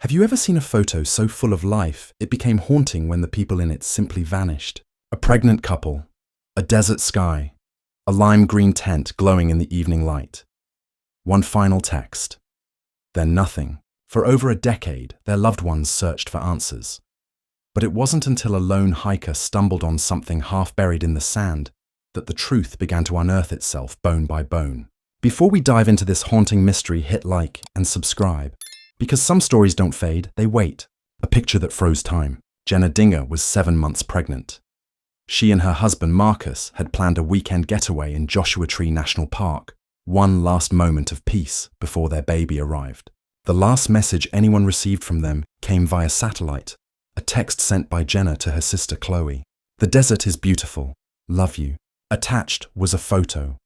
Have you ever seen a photo so full of life it became haunting when the people in it simply vanished? A pregnant couple, a desert sky, a lime green tent glowing in the evening light. One final text. Then nothing. For over a decade, their loved ones searched for answers. But it wasn't until a lone hiker stumbled on something half buried in the sand that the truth began to unearth itself bone by bone. Before we dive into this haunting mystery, hit like and subscribe. Because some stories don't fade, they wait. A picture that froze time. Jenna Dinger was 7 months pregnant. She and her husband Marcus had planned a weekend getaway in Joshua Tree National Park, one last moment of peace before their baby arrived. The last message anyone received from them came via satellite, a text sent by Jenna to her sister Chloe. "The desert is beautiful. Love you." Attached was a photo.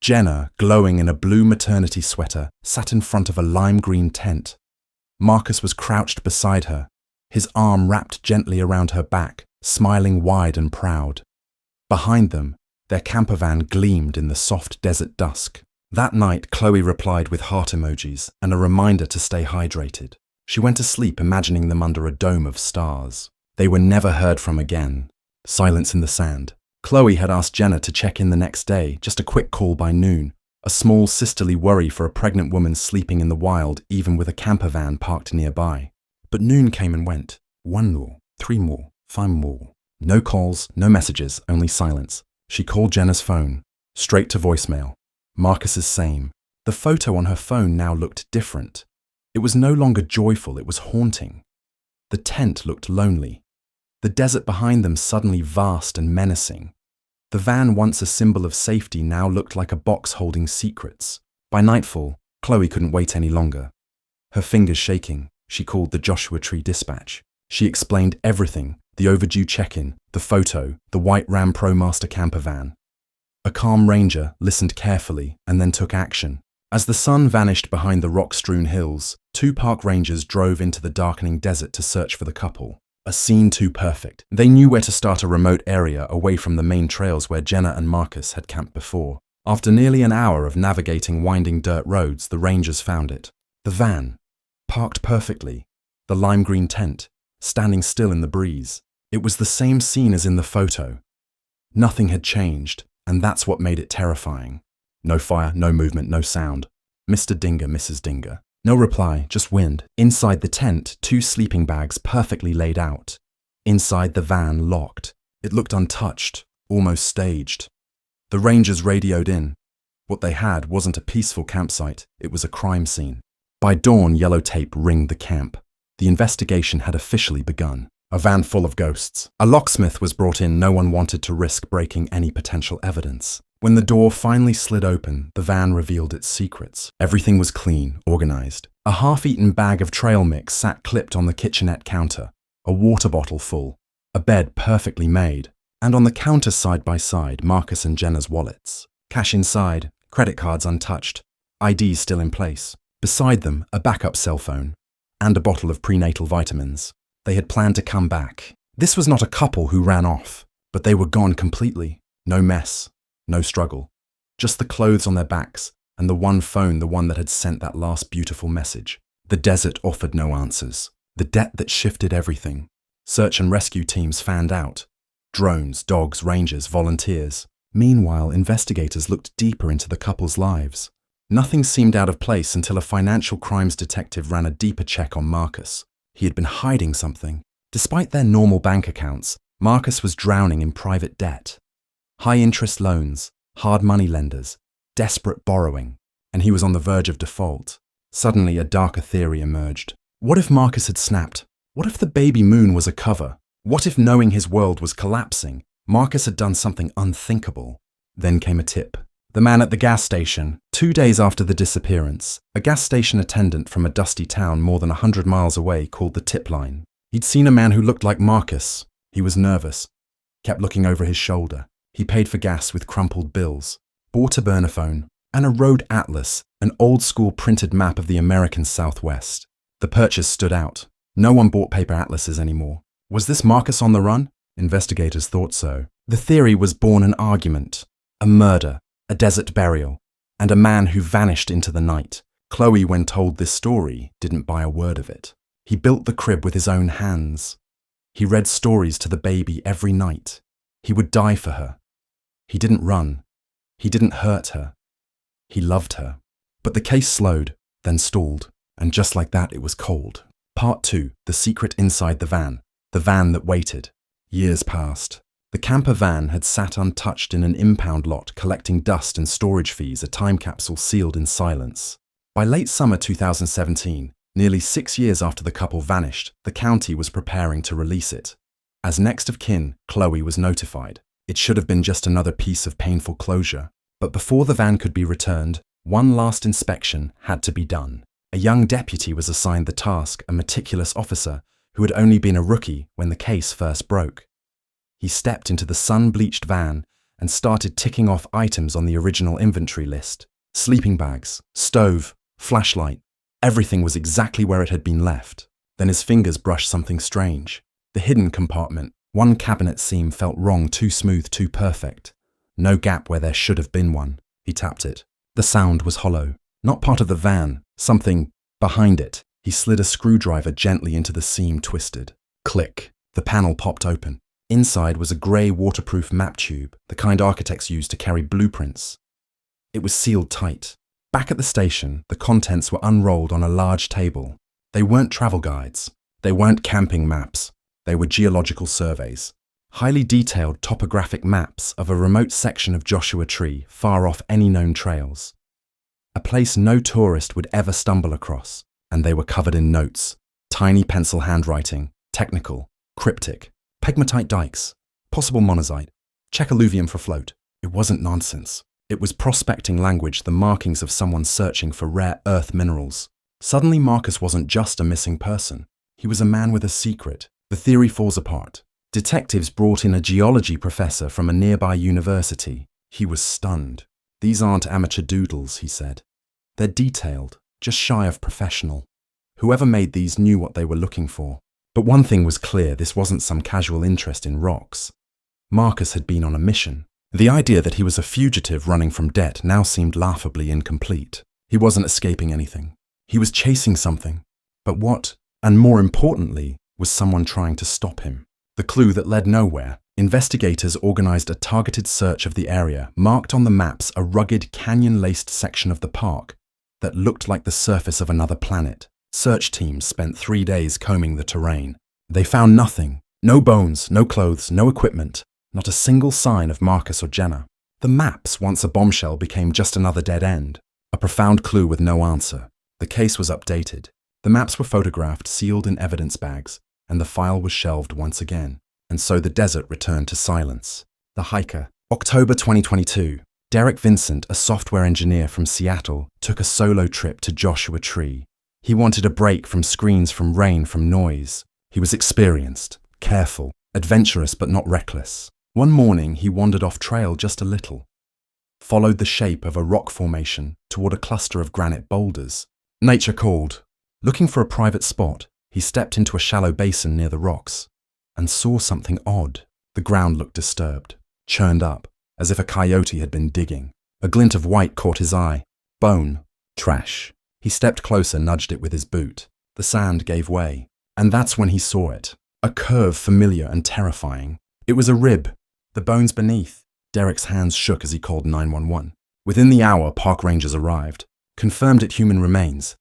Jenna, glowing in a blue maternity sweater, sat in front of a lime green tent. Marcus was crouched beside her, his arm wrapped gently around her back, smiling wide and proud. Behind them, their camper van gleamed in the soft desert dusk. That night, Chloe replied with heart emojis and a reminder to stay hydrated. She went to sleep imagining them under a dome of stars. They were never heard from again. Silence in the sand. Chloe had asked Jenna to check in the next day, just a quick call by noon. A small sisterly worry for a pregnant woman sleeping in the wild, even with a camper van parked nearby. But noon came and went. 1 more, 3 more, 5 more. No calls, no messages, only silence. She called Jenna's phone. Straight to voicemail. Marcus's same. The photo on her phone now looked different. It was no longer joyful, it was haunting. The tent looked lonely. The desert behind them suddenly vast and menacing. The van, once a symbol of safety, now looked like a box holding secrets. By nightfall, Chloe couldn't wait any longer. Her fingers shaking, she called the Joshua Tree dispatch. She explained everything, the overdue check-in, the photo, the white Ram ProMaster camper van. A calm ranger listened carefully and then took action. As the sun vanished behind the rock-strewn hills, 2 park rangers drove into the darkening desert to search for the couple. A scene too perfect. They knew where to start a remote area away from the main trails where Jenna and Marcus had camped before. After nearly an hour of navigating winding dirt roads, the rangers found it. The van, parked perfectly. The lime green tent, standing still in the breeze. It was the same scene as in the photo. Nothing had changed, and that's what made it terrifying. No fire, no movement, no sound. Mr. Dinger, Mrs. Dinger. No reply, just wind. Inside the tent, 2 sleeping bags perfectly laid out. Inside the van, locked. It looked untouched, almost staged. The rangers radioed in. What they had wasn't a peaceful campsite, it was a crime scene. By dawn, yellow tape ringed the camp. The investigation had officially begun. A van full of ghosts. A locksmith was brought in. No one wanted to risk breaking any potential evidence. When the door finally slid open, the van revealed its secrets. Everything was clean, organized. A half-eaten bag of trail mix sat clipped on the kitchenette counter, a water bottle full, a bed perfectly made, and on the counter side by side, Marcus and Jenna's wallets. Cash inside, credit cards untouched, IDs still in place. Beside them, a backup cell phone, and a bottle of prenatal vitamins. They had planned to come back. This was not a couple who ran off, but they were gone completely. No mess. No struggle. Just the clothes on their backs and the one phone, the one that had sent that last beautiful message. The desert offered no answers. The debt that shifted everything. Search and rescue teams fanned out. Drones, dogs, rangers, volunteers. Meanwhile, investigators looked deeper into the couple's lives. Nothing seemed out of place until a financial crimes detective ran a deeper check on Marcus. He had been hiding something. Despite their normal bank accounts, Marcus was drowning in private debt. High-interest loans, hard money lenders, desperate borrowing, and he was on the verge of default. Suddenly, a darker theory emerged. What if Marcus had snapped? What if the baby moon was a cover? What if, knowing his world was collapsing, Marcus had done something unthinkable? Then came a tip. The man at the gas station. 2 days after the disappearance, a gas station attendant from a dusty town more than 100 miles away called the tip line. He'd seen a man who looked like Marcus. He was nervous, kept looking over his shoulder. He paid for gas with crumpled bills, bought a burner phone, and a road atlas, an old-school printed map of the American Southwest. The purchase stood out. No one bought paper atlases anymore. Was this Marcus on the run? Investigators thought so. The theory was born an argument, a murder, a desert burial, and a man who vanished into the night. Chloe, when told this story, didn't buy a word of it. He built the crib with his own hands. He read stories to the baby every night. He would die for her. He didn't run. He didn't hurt her. He loved her. But the case slowed, then stalled, and just like that it was cold. Part 2, The Secret Inside the van that waited. Years passed. The camper van had sat untouched in an impound lot collecting dust and storage fees, a time capsule sealed in silence. By late summer 2017, nearly 6 years after the couple vanished, the county was preparing to release it. As next of kin, Chloe was notified. It should have been just another piece of painful closure. But before the van could be returned, one last inspection had to be done. A young deputy was assigned the task, a meticulous officer who had only been a rookie when the case first broke. He stepped into the sun-bleached van and started ticking off items on the original inventory list. Sleeping bags, stove, flashlight, everything was exactly where it had been left. Then his fingers brushed something strange. The hidden compartment, one cabinet seam felt wrong, too smooth, too perfect. No gap where there should have been one. He tapped it. The sound was hollow. Not part of the van, something behind it. He slid a screwdriver gently into the seam, twisted. Click. The panel popped open. Inside was a grey waterproof map tube, the kind architects use to carry blueprints. It was sealed tight. Back at the station, the contents were unrolled on a large table. They weren't travel guides. They weren't camping maps. They were geological surveys. Highly detailed topographic maps of a remote section of Joshua Tree, far off any known trails. A place no tourist would ever stumble across, and they were covered in notes. Tiny pencil handwriting, technical, cryptic. Pegmatite dikes, possible monazite, check alluvium for float. It wasn't nonsense. It was prospecting language, the markings of someone searching for rare earth minerals. Suddenly Marcus wasn't just a missing person. He was a man with a secret. The theory falls apart. Detectives brought in a geology professor from a nearby university. He was stunned. These aren't amateur doodles, he said. They're detailed, just shy of professional. Whoever made these knew what they were looking for. But one thing was clear, this wasn't some casual interest in rocks. Marcus had been on a mission. The idea that he was a fugitive running from debt now seemed laughably incomplete. He wasn't escaping anything. He was chasing something. But what, and more importantly, was someone trying to stop him? The clue that led nowhere. Investigators organized a targeted search of the area, marked on the maps a rugged, canyon-laced section of the park that looked like the surface of another planet. Search teams spent 3 days combing the terrain. They found nothing. No bones, no clothes, no equipment, not a single sign of Marcus or Jenna. The maps, once a bombshell, became just another dead end. A profound clue with no answer. The case was updated. The maps were photographed, sealed in evidence bags, and the file was shelved once again. And so the desert returned to silence. The hiker. October 2022. Derek Vincent, a software engineer from Seattle, took a solo trip to Joshua Tree. He wanted a break from screens, from rain, from noise. He was experienced, careful, adventurous but not reckless. One morning he wandered off trail just a little, followed the shape of a rock formation toward a cluster of granite boulders. Nature called. Looking for a private spot, he stepped into a shallow basin near the rocks and saw something odd. The ground looked disturbed, churned up, as if a coyote had been digging. A glint of white caught his eye. Bone. Trash. He stepped closer, nudged it with his boot. The sand gave way, and that's when he saw it. A curve familiar and terrifying. It was a rib, the bones beneath. Derek's hands shook as he called 911. Within the hour, park rangers arrived, confirmed it human remains.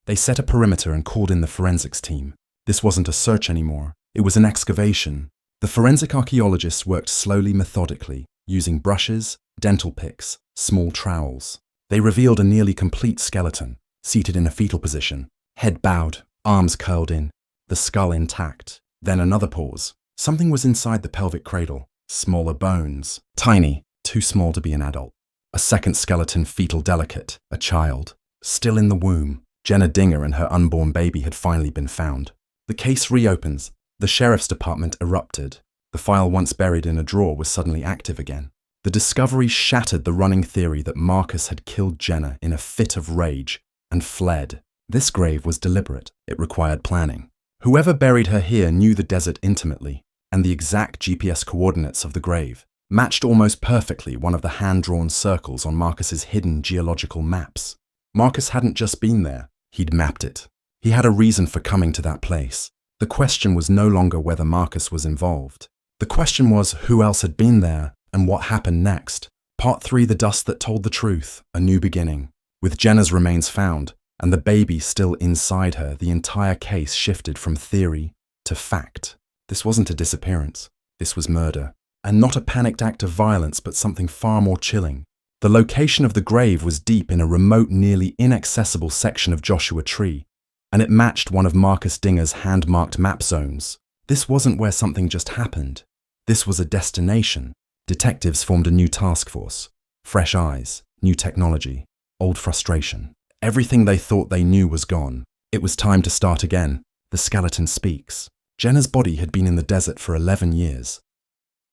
They set a perimeter and called in the forensics team. This wasn't a search anymore. It was an excavation. The forensic archaeologists worked slowly, methodically, using brushes, dental picks, small trowels. They revealed a nearly complete skeleton, seated in a fetal position, head bowed, arms curled in, the skull intact. Then another pause. Something was inside the pelvic cradle. Smaller bones. Tiny, too small to be an adult. A second skeleton, fetal delicate, a child. Still in the womb. Jenna Dinger and her unborn baby had finally been found. The case reopens. The sheriff's department erupted. The file once buried in a drawer was suddenly active again. The discovery shattered the running theory that Marcus had killed Jenna in a fit of rage and fled. This grave was deliberate. It required planning. Whoever buried her here knew the desert intimately, and the exact GPS coordinates of the grave matched almost perfectly one of the hand-drawn circles on Marcus's hidden geological maps. Marcus hadn't just been there, he'd mapped it. He had a reason for coming to that place. The question was no longer whether Marcus was involved. The question was who else had been there and what happened next. Part 3, The Dust That Told the Truth, A New Beginning. With Jenna's remains found and the baby still inside her, the entire case shifted from theory to fact. This wasn't a disappearance. This was murder. And not a panicked act of violence, but something far more chilling. The location of the grave was deep in a remote, nearly inaccessible section of Joshua Tree, and it matched one of Marcus Dinger's hand-marked map zones. This wasn't where something just happened. This was a destination. Detectives formed a new task force. Fresh eyes, new technology, old frustration. Everything they thought they knew was gone. It was time to start again. The skeleton speaks. Jenna's body had been in the desert for 11 years.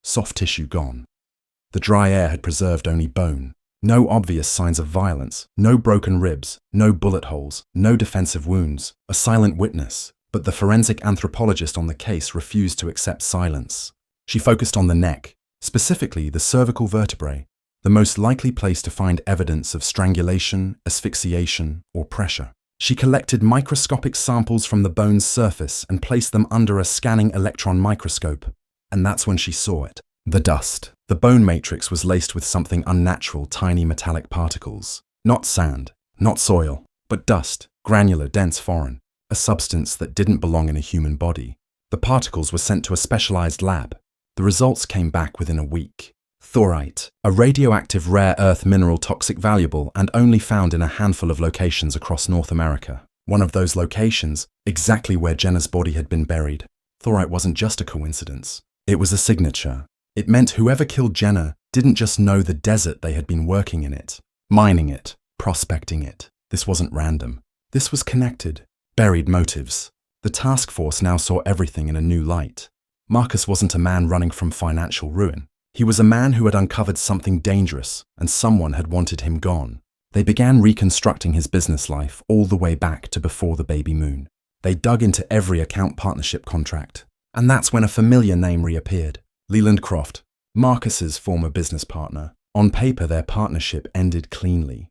Soft tissue gone. The dry air had preserved only bone. No obvious signs of violence, no broken ribs, no bullet holes, no defensive wounds. A silent witness, but the forensic anthropologist on the case refused to accept silence. She focused on the neck, specifically the cervical vertebrae, the most likely place to find evidence of strangulation, asphyxiation, or pressure. She collected microscopic samples from the bone's surface and placed them under a scanning electron microscope. And that's when she saw it. The dust. The bone matrix was laced with something unnatural, tiny metallic particles. Not sand, not soil, but dust, granular, dense, foreign. A substance that didn't belong in a human body. The particles were sent to a specialized lab. The results came back within a week. Thorite, a radioactive rare earth mineral, toxic, valuable, and only found in a handful of locations across North America. One of those locations, exactly where Jenna's body had been buried. Thorite wasn't just a coincidence. It was a signature. It meant whoever killed Jenna didn't just know the desert they had been working in it, mining it, prospecting it. This wasn't random. This was connected. Buried motives. The task force now saw everything in a new light. Marcus wasn't a man running from financial ruin. He was a man who had uncovered something dangerous, and someone had wanted him gone. They began reconstructing his business life all the way back to before the baby moon. They dug into every account partnership contract. And that's when a familiar name reappeared. Leland Croft, Marcus's former business partner. On paper, their partnership ended cleanly.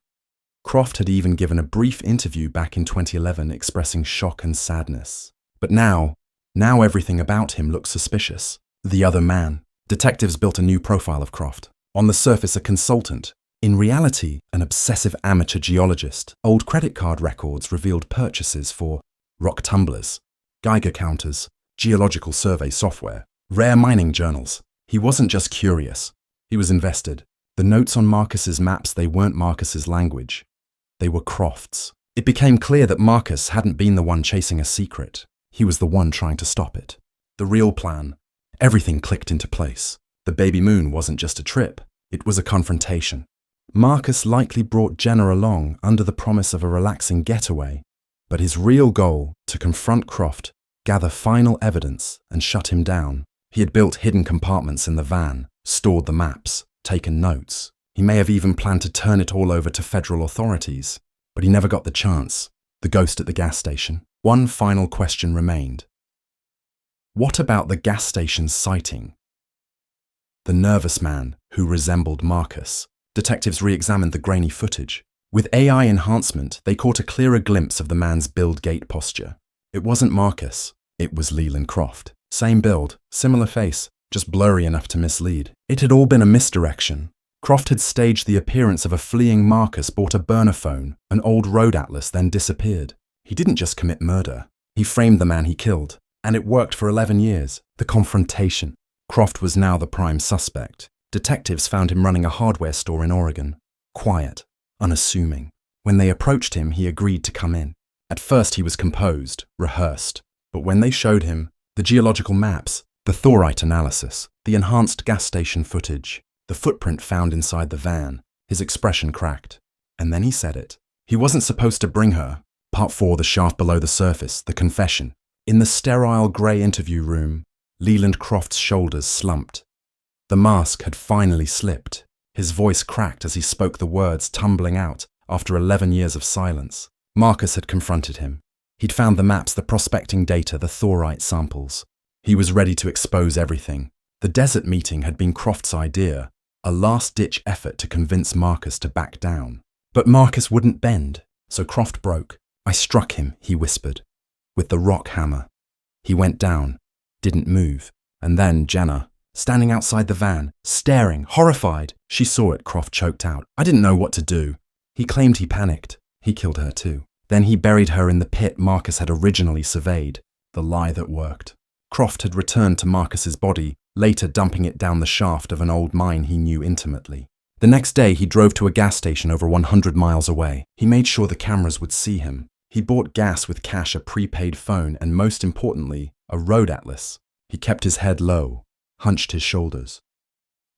Croft had even given a brief interview back in 2011 expressing shock and sadness. But now everything about him looked suspicious. The other man. Detectives built a new profile of Croft. On the surface, a consultant. In reality, an obsessive amateur geologist. Old credit card records revealed purchases for rock tumblers, Geiger counters, geological survey software, rare mining journals. He wasn't just curious. He was invested. The notes on Marcus's maps, they weren't Marcus's language. They were Croft's. It became clear that Marcus hadn't been the one chasing a secret. He was the one trying to stop it. The real plan. Everything clicked into place. The baby moon wasn't just a trip. It was a confrontation. Marcus likely brought Jenna along under the promise of a relaxing getaway. But his real goal, to confront Croft, gather final evidence, and shut him down. He had built hidden compartments in the van, stored the maps, taken notes. He may have even planned to turn it all over to federal authorities. But he never got the chance. The ghost at the gas station. One final question remained. What about the gas station's sighting? The nervous man who resembled Marcus. Detectives re-examined the grainy footage. With AI enhancement, they caught a clearer glimpse of the man's build-gait posture. It wasn't Marcus. It was Leland Croft. Same build, similar face, just blurry enough to mislead. It had all been a misdirection. Croft had staged the appearance of a fleeing Marcus, bought a burner phone, an old road atlas, then disappeared. He didn't just commit murder. He framed the man he killed. And it worked for 11 years. The confrontation. Croft was now the prime suspect. Detectives found him running a hardware store in Oregon. Quiet, unassuming. When they approached him, he agreed to come in. At first he was composed, rehearsed. But when they showed him the geological maps, the thorite analysis, the enhanced gas station footage, the footprint found inside the van, his expression cracked. And then he said it. He wasn't supposed to bring her. Part 4, the shaft below the surface, the confession. In the sterile grey interview room, Leland Croft's shoulders slumped. The mask had finally slipped. His voice cracked as he spoke, the words tumbling out after 11 years of silence. Marcus had confronted him. He'd found the maps, the prospecting data, the thorite samples. He was ready to expose everything. The desert meeting had been Croft's idea, a last-ditch effort to convince Marcus to back down. But Marcus wouldn't bend, so Croft broke. I struck him, he whispered. with the rock hammer. He went down, didn't move, and then Jenna, standing outside the van, staring, horrified. She saw it, Croft choked out. "I didn't know what to do." He claimed he panicked. He killed her too. Then he buried her in the pit Marcus had originally surveyed. The lie that worked. Croft had returned to Marcus's body, later dumping it down the shaft of an old mine he knew intimately. The next day, he drove to a gas station over 100 miles away. He made sure the cameras would see him. He bought gas with cash, a prepaid phone, and most importantly, a road atlas. He kept his head low, hunched his shoulders.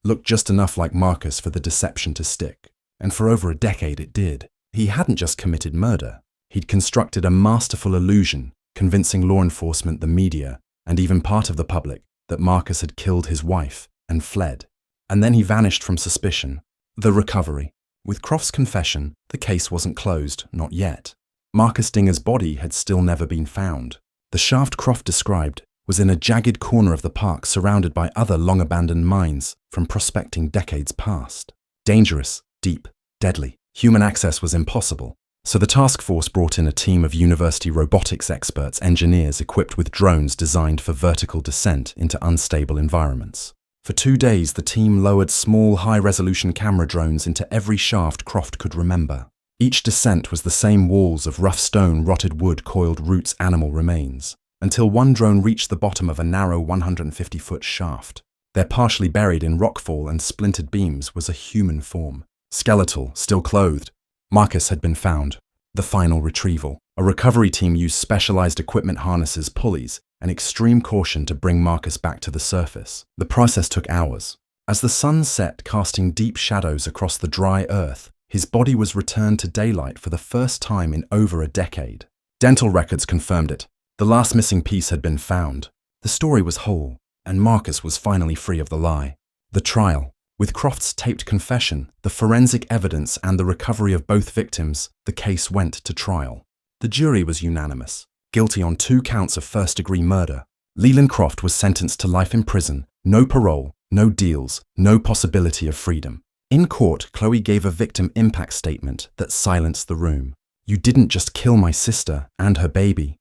Looked just enough like Marcus for the deception to stick. And for over a decade it did. He hadn't just committed murder. He'd constructed a masterful illusion, convincing law enforcement, the media, and even part of the public that Marcus had killed his wife and fled. And then he vanished from suspicion. The recovery. With Croft's confession, the case wasn't closed, not yet. Marcus Dinger's body had still never been found. The shaft Croft described was in a jagged corner of the park surrounded by other long-abandoned mines from prospecting decades past. Dangerous, deep, deadly. Human access was impossible. So the task force brought in a team of university robotics experts, engineers equipped with drones designed for vertical descent into unstable environments. For 2 days, the team lowered small, high-resolution camera drones into every shaft Croft could remember. Each descent was the same walls of rough stone, rotted wood, coiled roots, animal remains, until one drone reached the bottom of a narrow 150-foot shaft. There, partially buried in rockfall and splintered beams, was a human form. Skeletal, still clothed. Marcus had been found. The final retrieval. A recovery team used specialized equipment, harnesses, pulleys, and extreme caution to bring Marcus back to the surface. The process took hours. As the sun set, casting deep shadows across the dry earth, his body was returned to daylight for the first time in over a decade. Dental records confirmed it. The last missing piece had been found. The story was whole, and Marcus was finally free of the lie. The trial. With Croft's taped confession, the forensic evidence, and the recovery of both victims, the case went to trial. The jury was unanimous. Guilty on 2 counts of first-degree murder. Leland Croft was sentenced to life in prison, no parole, no deals, no possibility of freedom. In court, Chloe gave a victim impact statement that silenced the room. "You didn't just kill my sister and her baby.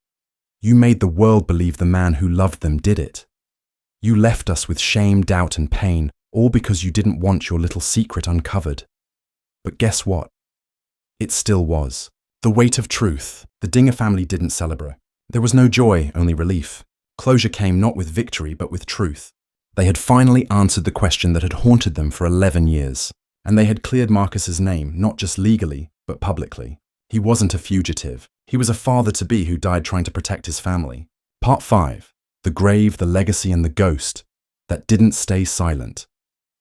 You made the world believe the man who loved them did it. You left us with shame, doubt, and pain, all because you didn't want your little secret uncovered." But guess what? It still was. The weight of truth. The Dinger family didn't celebrate. There was no joy, only relief. Closure came not with victory, but with truth. They had finally answered the question that had haunted them for 11 years. And they had cleared Marcus's name, not just legally, but publicly. He wasn't a fugitive. He was a father-to-be who died trying to protect his family. Part 5. The grave, the legacy, and the ghost that didn't stay silent.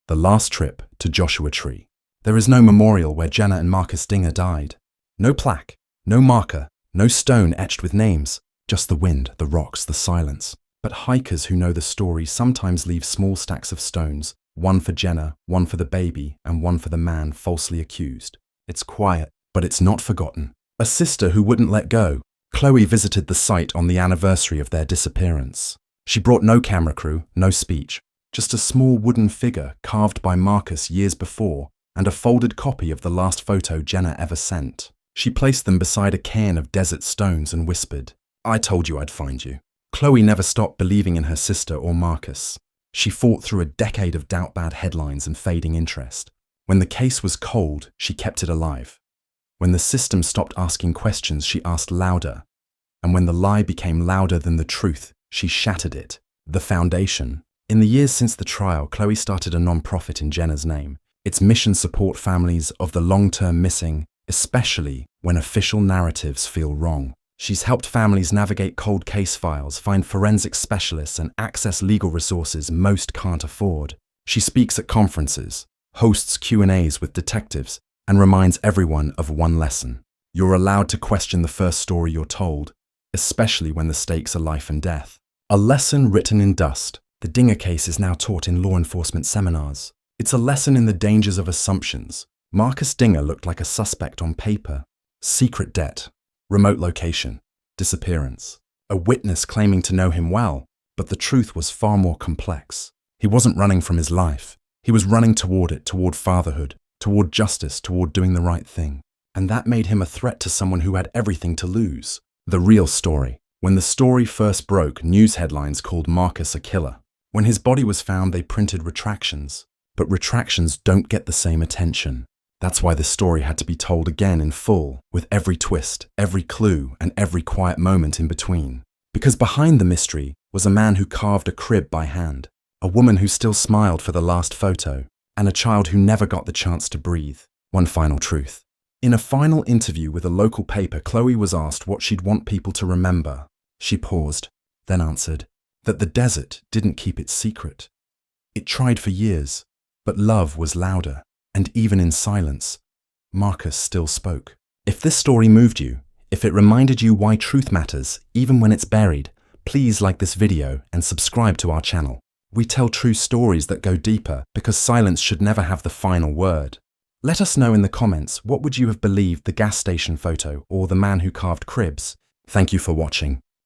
The last trip to Joshua Tree. There is no memorial where Jenna and Marcus Dinger died. No plaque, no marker, no stone etched with names. Just the wind, the rocks, the silence. But hikers who know the story sometimes leave small stacks of stones, one for Jenna, one for the baby, and one for the man falsely accused. It's quiet, but it's not forgotten. A sister who wouldn't let go. Chloe visited the site on the anniversary of their disappearance. She brought no camera crew, no speech, just a small wooden figure carved by Marcus years before, and a folded copy of the last photo Jenna ever sent. She placed them beside a cairn of desert stones and whispered, "I told you I'd find you." Chloe never stopped believing in her sister or Marcus. She fought through a decade of doubt, bad headlines, and fading interest. When the case was cold, she kept it alive. When the system stopped asking questions, she asked louder. And when the lie became louder than the truth, she shattered it. The foundation. In the years since the trial, Chloe started a non-profit in Jenna's name. Its mission: support families of the long-term missing, especially when official narratives feel wrong. She's helped families navigate cold case files, find forensic specialists, and access legal resources most can't afford. She speaks at conferences, hosts Q&As with detectives, and reminds everyone of one lesson. You're allowed to question the first story you're told, especially when the stakes are life and death. A lesson written in dust. The Dinger case is now taught in law enforcement seminars. It's a lesson in the dangers of assumptions. Marcus Dinger looked like a suspect on paper. Secret debt. Remote location. Disappearance. A witness claiming to know him well, but the truth was far more complex. He wasn't running from his life. He was running toward it, toward fatherhood, toward justice, toward doing the right thing. And that made him a threat to someone who had everything to lose. The real story. When the story first broke, news headlines called Marcus a killer. When his body was found, they printed retractions. But retractions don't get the same attention. That's why the story had to be told again in full, with every twist, every clue, and every quiet moment in between. Because behind the mystery was a man who carved a crib by hand, a woman who still smiled for the last photo, and a child who never got the chance to breathe. One final truth. In a final interview with a local paper, Chloe was asked what she'd want people to remember. She paused, then answered that the desert didn't keep its secret. It tried for years, but love was louder, and even in silence, Marcus still spoke. If this story moved you, if it reminded you why truth matters, even when it's buried, please like this video and subscribe to our channel. We tell true stories that go deeper because silence should never have the final word. Let us know in the comments, what would you have believed, the gas station photo or the man who carved cribs? Thank you for watching.